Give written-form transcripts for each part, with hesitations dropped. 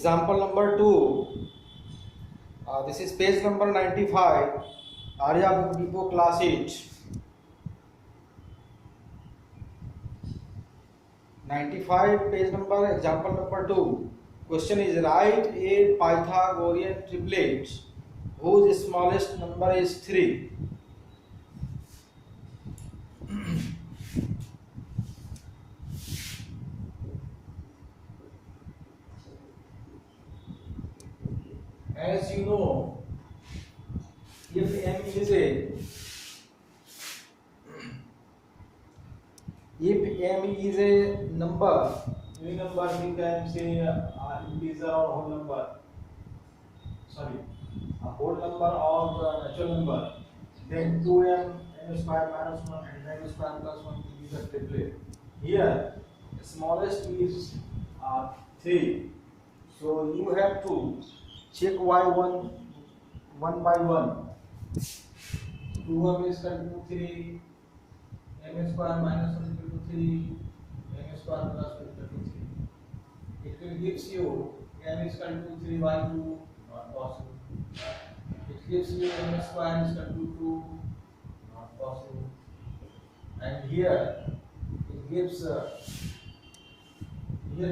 Example number 2. This is page number 95. Arya Book Depot class 8. 95 page number, example number 2. Question is, write a Pythagorean triplet whose smallest number is 3. As you know, if m is a number, any number we can say integer or whole number. Sorry, a whole number or natural number. Then 2m, m square minus 1 and m square plus 1 will be the triplet. Here, the smallest is 3. So you have to check y1 one by one. 2m is equal to 3, m square minus 1 is equal to 3, m square plus 1 is equal to 3. It will gives you m is equal to 3 by 2, not possible. It gives you m square is equal to 2, not possible. And here it gives here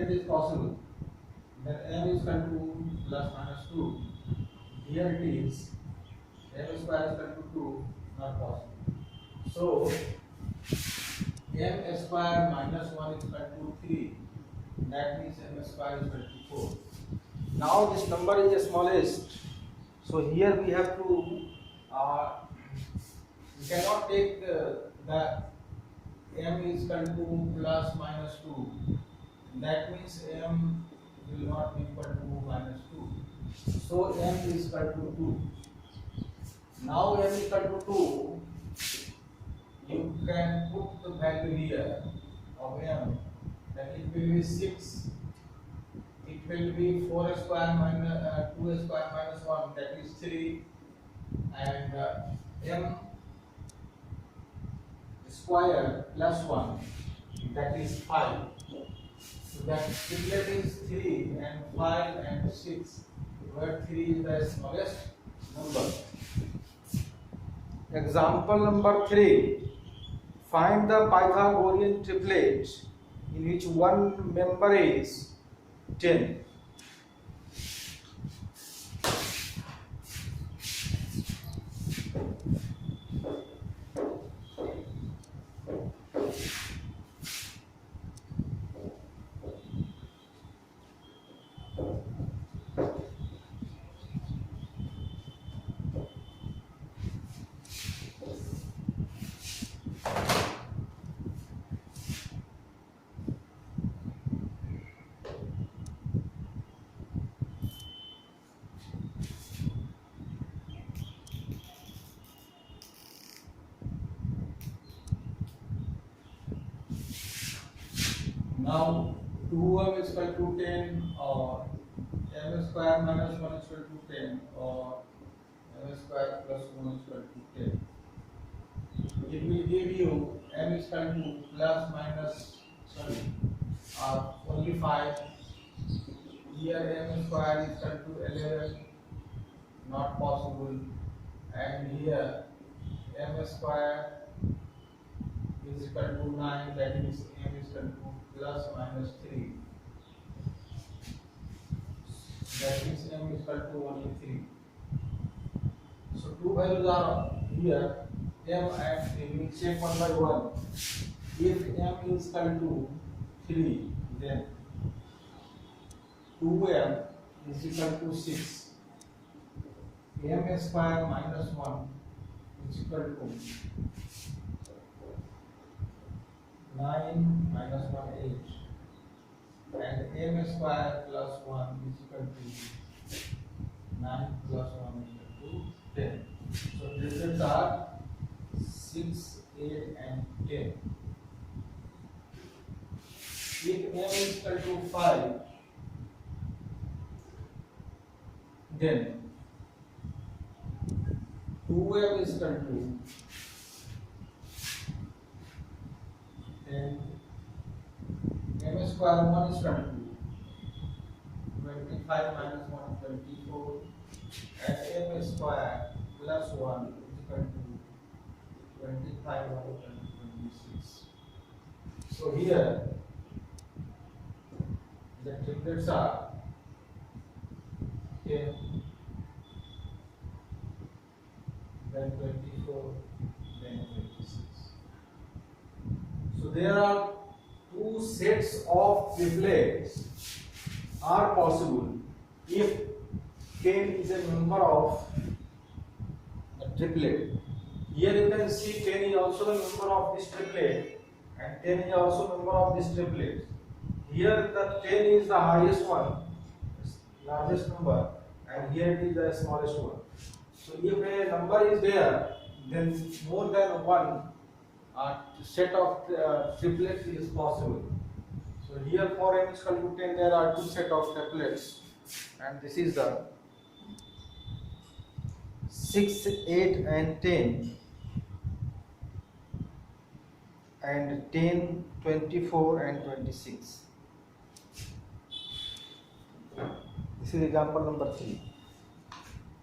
it is possible. Then m is equal to plus minus 2. Here it is m square is equal to 2, not possible. So m square minus 1 is equal to 3. That means m square is equal to 4. Now this number is the smallest. So here we have to we cannot take the m is equal to plus minus 2. That means m will not be equal to minus 2. So m is equal to 2. Now m is equal to 2. You can put the value here of m. Then it will be 6. It will be 4 square minus 2 square minus 1, that is 3. And m square plus 1, that is 5. So that triplet is 3 and 5 and 6, where 3 is the smallest number. Example number 3. Find the Pythagorean triplet in which one member is 10. Now 2m is equal to 10, or m square minus 1 is equal to 10, or m square plus 1 is equal to 10. It will give you m is equal to plus minus, only 5. Here m square is equal to 11, not possible. And here m square is equal to 9, that is m is equal to plus minus 3. That means m is equal to only 3. So two values are here, m and 3. We will check one by one. If m is equal to 3, then 2m is equal to 6. M square minus 1 is equal to 9 minus 1 8, and m square plus 1 is equal to 9 plus 1 is equal to 10. So results are 6, 8 and 10. If m is equal to 5, then 2m is equal to, and m square 1 is equal to 25 minus 1, 24, and m square plus 1 is equal to 25 over 26. So here the triplets are 10, then 24, then 26. So there are two sets of triplets are possible if 10 is a member of a triplet. Here you can see 10 is also a member of this triplet and 10 is also a member of this triplet. Here the 10 is the highest one, largest number, and here it is the smallest one. So if a number is there, then more than one set of triplets is possible. So here for m is equal to 10, there are two set of triplets, and this is the 6, 8 and 10, and 10, 24 and 26. This is example number 3.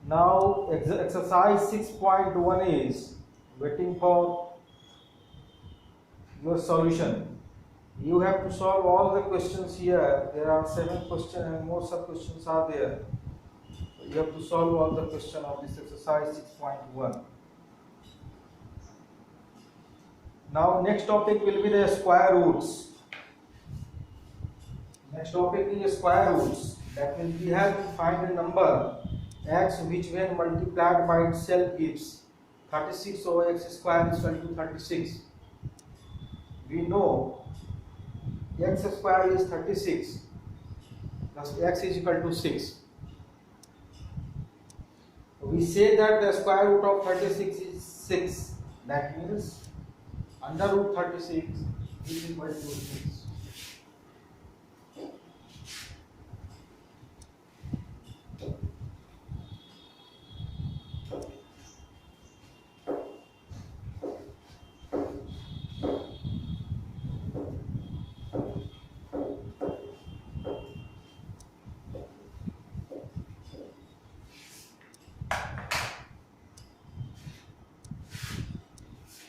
Now exercise 6.1 is waiting for your solution. You have to solve all the questions here. There are 7 questions and more sub questions are there. You have to solve all the questions of this exercise 6.1. Now next topic will be the square roots. Next topic is square roots. That means we have to find a number x which when multiplied by itself gives 36 over x square is equal to 36. We know x square is 36 plus x is equal to 6. We say that the square root of 36 is 6. That means under root 36 is equal to 6.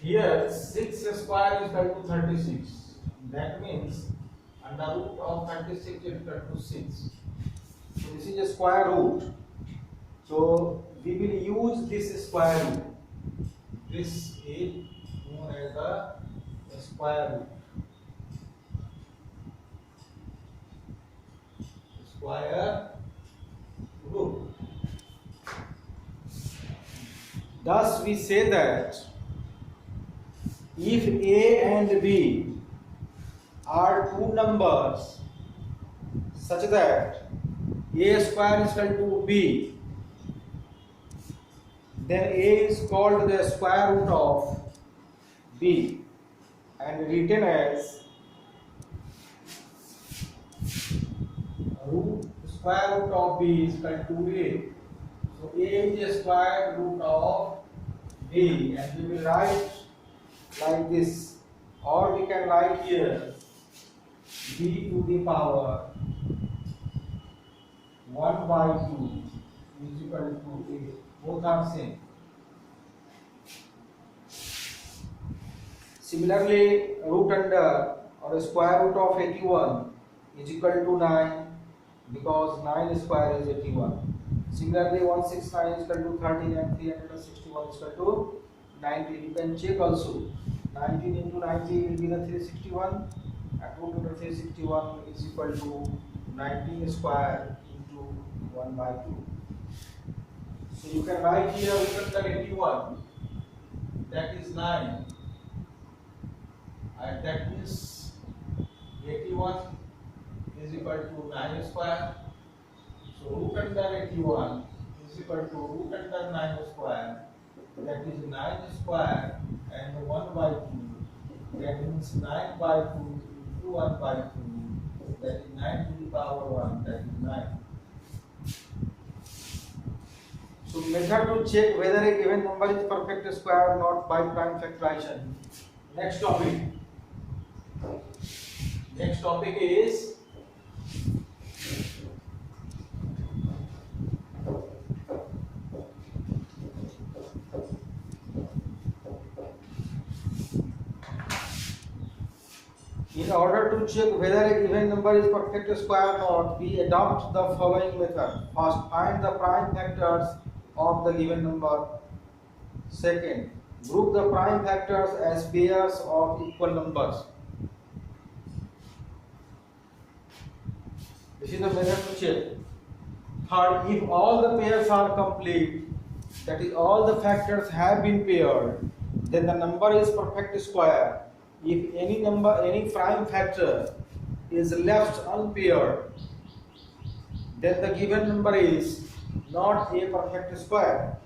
Here 6 square is equal to 36. That means under root of 36 is equal to 6. So this is a square root. So we will use this square root. This is known as the square root. Square root. Thus we say that if A and B are two numbers such that A square is equal to B, then A is called the square root of B and written as square root of B is equal to A. So A is the square root of B, and we will write like this, or we can write here b to the power 1 by 2 is equal to a. Both are same. Similarly, root under or square root of 81 is equal to 9 because 9 square is 81. Similarly, 169 is equal to 13 and 361 is equal to 19. You can check also. 19 into 90 will be the 361, and root under 361 is equal to 19 square into 1 by 2. So you can write here root under 81, that is 9, and that means 81 is equal to 9 square. So root under 81 is equal to root under 9 square, that is 9 square and 1 by 2. That means 9 by 2 into 1 by 2, that is 9 to the power 1, that is 9. So method to check whether a given number is perfect square or not by prime factorization. Next topic. Next topic is In order to check whether a given number is perfect square or not, we adopt the following method. First, find the prime factors of the given number. Second, group the prime factors as pairs of equal numbers. This is the method to check. Third, if all the pairs are complete, that is, all the factors have been paired, then the number is perfect square. If any prime factor is left unpaired, then the given number is not a perfect square.